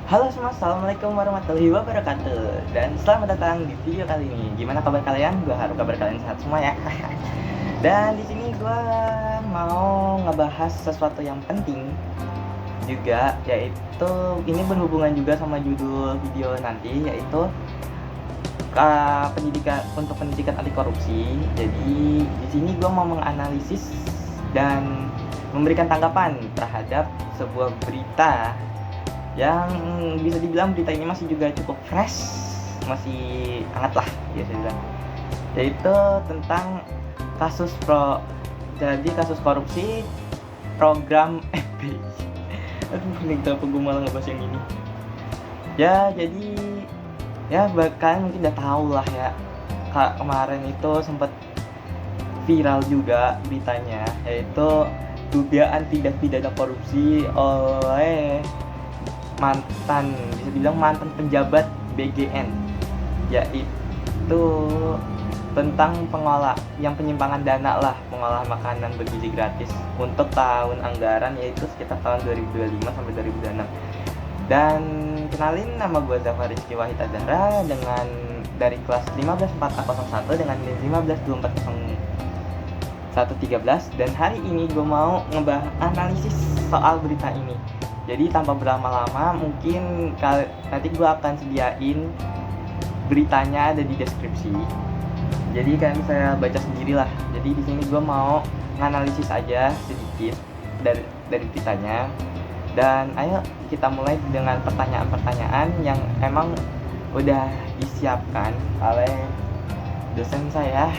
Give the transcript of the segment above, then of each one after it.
Halo semua, assalamualaikum warahmatullahi wabarakatuh. Dan selamat datang di video kali ini. Gimana kabar kalian? Gue harap kabar kalian sehat semua ya. Dan di sini gue mau ngebahas sesuatu yang penting juga, yaitu ini berhubungan juga sama judul video nanti, yaitu pendidikan anti korupsi. Jadi di sini gue mau menganalisis dan memberikan tanggapan terhadap sebuah berita yang bisa dibilang berita ini masih juga cukup fresh, masih hangat lah biasa bilang, yaitu tentang kasus korupsi program FB. Aduh, ini kenapa gue malah ngebahas yang ini ya. Jadi ya kalian mungkin udah tahu lah ya, kemarin itu sempat viral juga beritanya, yaitu dugaan tindak pidana korupsi oleh bisa dibilang mantan penjabat BGN, yaitu tentang penyimpangan dana lah, pengolahan makanan bergizi gratis untuk tahun anggaran yaitu sekitar tahun 2025 sampai 2026. Dan kenalin, nama gue Zafar Rizky Wahid Azhara dari kelas 154A01 dengan NIM 1524013, dan hari ini gue mau ngebahas analisis soal berita ini. Jadi tanpa berlama-lama, mungkin nanti gue akan sediain beritanya ada di deskripsi. Jadi kalian bisa baca sendiri lah. Jadi di sini gue mau nganalisis aja sedikit dari beritanya. Dan ayo kita mulai dengan pertanyaan-pertanyaan yang emang udah disiapkan oleh dosen saya.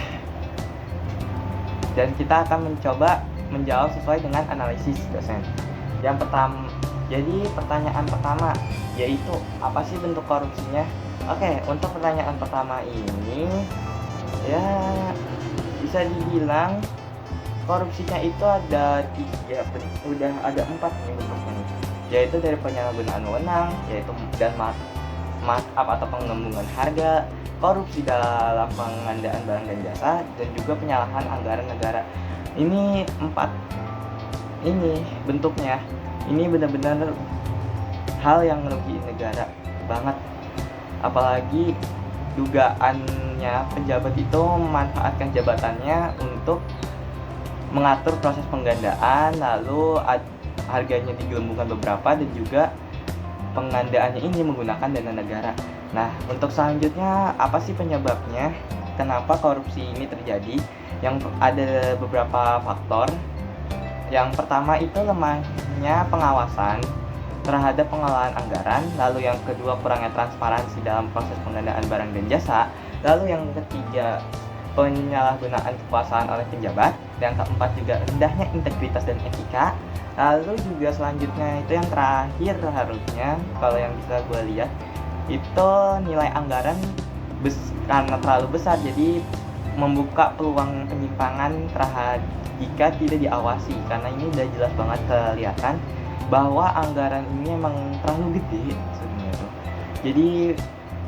Dan kita akan mencoba menjawab sesuai dengan analisis dosen. Jadi pertanyaan pertama yaitu apa sih bentuk korupsinya? Oke, untuk pertanyaan pertama ini ya bisa dibilang korupsinya itu ada udah ada 4 nih bentuknya nih, yaitu dari penyalahgunaan wewenang, yaitu dan markup atau penggembungan harga, korupsi dalam pengadaan barang dan jasa, dan juga penyalahan anggaran negara. Ini 4 ini bentuknya. Ini benar-benar hal yang merugikan negara banget. Apalagi dugaannya pejabat itu memanfaatkan jabatannya untuk mengatur proses penggandaan, lalu harganya digelembungkan beberapa, dan juga pengandaannya ini menggunakan dana negara. Nah, untuk selanjutnya apa sih penyebabnya? Kenapa korupsi ini terjadi? Yang ada beberapa faktor. Yang pertama itu lemahnya pengawasan terhadap pengelolaan anggaran, lalu yang kedua kurangnya transparansi dalam proses penggandaan barang dan jasa, lalu yang ketiga penyalahgunaan kekuasaan oleh penjabat, yang keempat juga rendahnya integritas dan etika, lalu juga selanjutnya itu yang terakhir harusnya kalau yang bisa gue lihat itu nilai anggaran karena terlalu besar, jadi membuka peluang penyimpangan jika tidak diawasi, karena ini udah jelas banget kelihatan bahwa anggaran ini emang terlalu gede sebenarnya. Jadi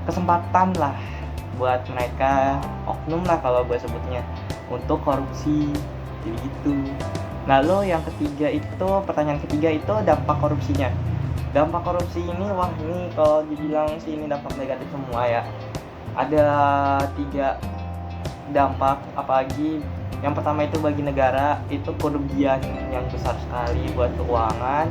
kesempatan lah buat mereka, oknum lah kalau gue sebutnya, untuk korupsi, jadi gitu. Lalu yang ketiga itu, pertanyaan ketiga itu dampak korupsinya. Dampak korupsi ini, wah ini kalau dibilang sih ini dampak negatif semua ya. Ada 3 dampak, apalagi yang pertama itu bagi negara itu kerugian yang besar sekali buat keuangan,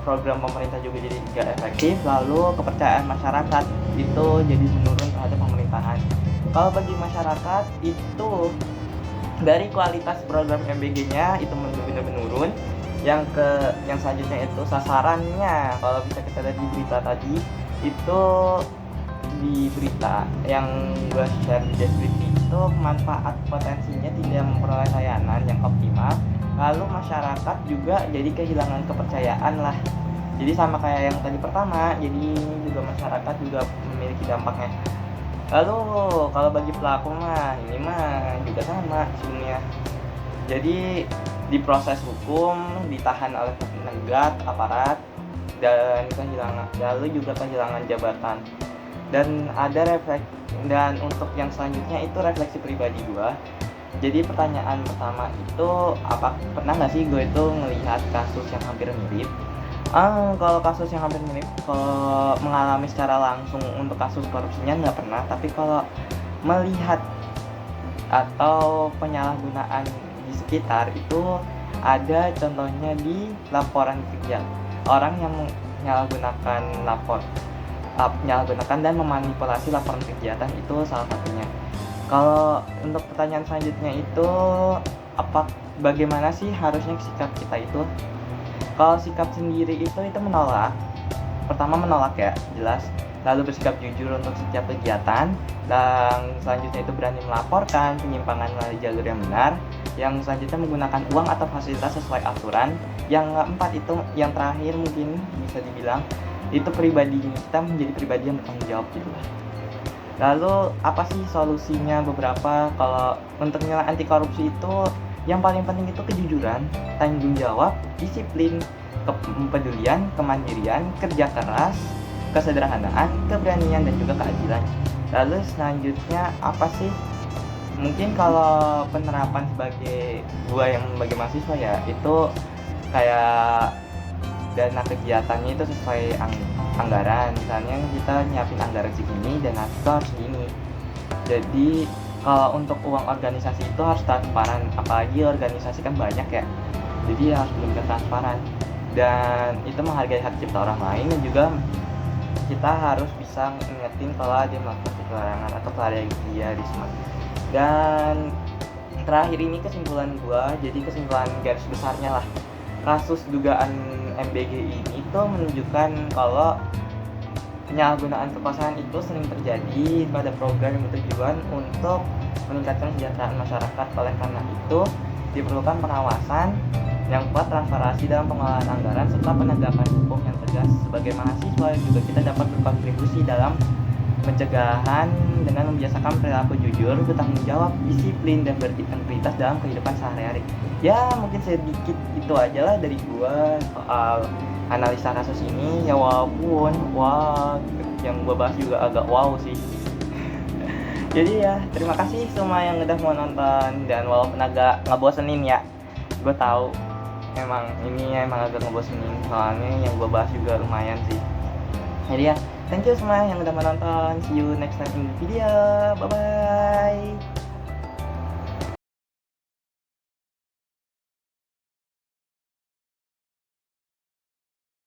program pemerintah juga jadi tidak efektif, lalu kepercayaan masyarakat itu jadi menurun terhadap pemerintahan. Kalau bagi masyarakat itu dari kualitas program MBG-nya itu benar-benar menurun. Yang selanjutnya itu sasarannya, kalau bisa kita lihat di berita tadi itu, di berita yang gue share di deskripsi itu, manfaat potensinya tidak memperoleh layanan yang optimal, lalu masyarakat juga jadi kehilangan kepercayaan lah. Jadi sama kayak yang tadi pertama, jadi ini juga masyarakat juga memiliki dampaknya. Lalu kalau bagi pelaku mah ini mah juga sama sebenarnya. Jadi di proses hukum ditahan oleh penegak aparat dan kehilangan jabatan. Dan untuk yang selanjutnya itu refleksi pribadi gue. Jadi pertanyaan pertama itu, pernah nggak sih gue itu melihat kasus yang hampir mirip Kalau kasus yang hampir mirip, kalau mengalami secara langsung untuk kasus korupsinya nggak pernah, tapi kalau melihat atau penyalahgunaan di sekitar itu ada contohnya di laporan kerja. Orang yang menyalahgunakan dan memanipulasi laporan kegiatan itu salah satunya. Kalau untuk pertanyaan selanjutnya itu bagaimana sih harusnya sikap kita itu? Kalau sikap sendiri itu menolak. Pertama menolak ya, jelas. Lalu bersikap jujur untuk setiap kegiatan. Dan selanjutnya itu berani melaporkan penyimpangan melalui jalur yang benar. Yang selanjutnya menggunakan uang atau fasilitas sesuai aturan. Yang keempat itu, yang terakhir mungkin bisa dibilang, itu kita menjadi pribadi yang bertanggung jawab gitu lah. Lalu apa sih solusinya beberapa? Kalau untuk nilai anti korupsi itu yang paling penting itu kejujuran, tanggung jawab, disiplin, kepedulian, kemandirian, kerja keras, kesederhanaan, keberanian, dan juga keadilan. Lalu selanjutnya apa sih? Mungkin kalau penerapan sebagai mahasiswa ya, itu kayak dana kegiatannya itu sesuai anggaran. Misalnya kita nyiapin anggaran segini, dana itu harus segini. Jadi kalau untuk uang organisasi itu harus transparan, apalagi organisasi kan banyak ya, jadi harus benar-benar transparan. Dan itu menghargai hak cipta orang lain, dan juga kita harus bisa ngingetin kalau ada yang melakukan kecurangan atau plagiarisme. Dan terakhir ini kesimpulan garis besarnya lah, kasus dugaan MBG ini itu menunjukkan kalau penyalahgunaan kekuasaan itu sering terjadi pada program yang bertujuan untuk meningkatkan kesejahteraan masyarakat. Oleh karena itu diperlukan pengawasan yang kuat, transparansi dalam pengelolaan anggaran, serta penegakan hukum yang tegas. Sebagai mahasiswa juga kita dapat berkontribusi dalam pencegahan dengan membiasakan perilaku jujur, bertanggung jawab, disiplin, dan berintegritas dalam kehidupan sehari-hari. Ya mungkin sedikit itu aja lah dari gua soal analisa kasus ini. Ya walaupun yang gua bahas juga agak wow sih. Jadi ya terima kasih semua yang udah mau nonton, dan walaupun agak ngebosenin ya, gua tahu emang agak ngebosenin, soalnya yang gua bahas juga lumayan sih. Jadi ya thank you semua yang udah menonton. See you next time in the video. Bye bye.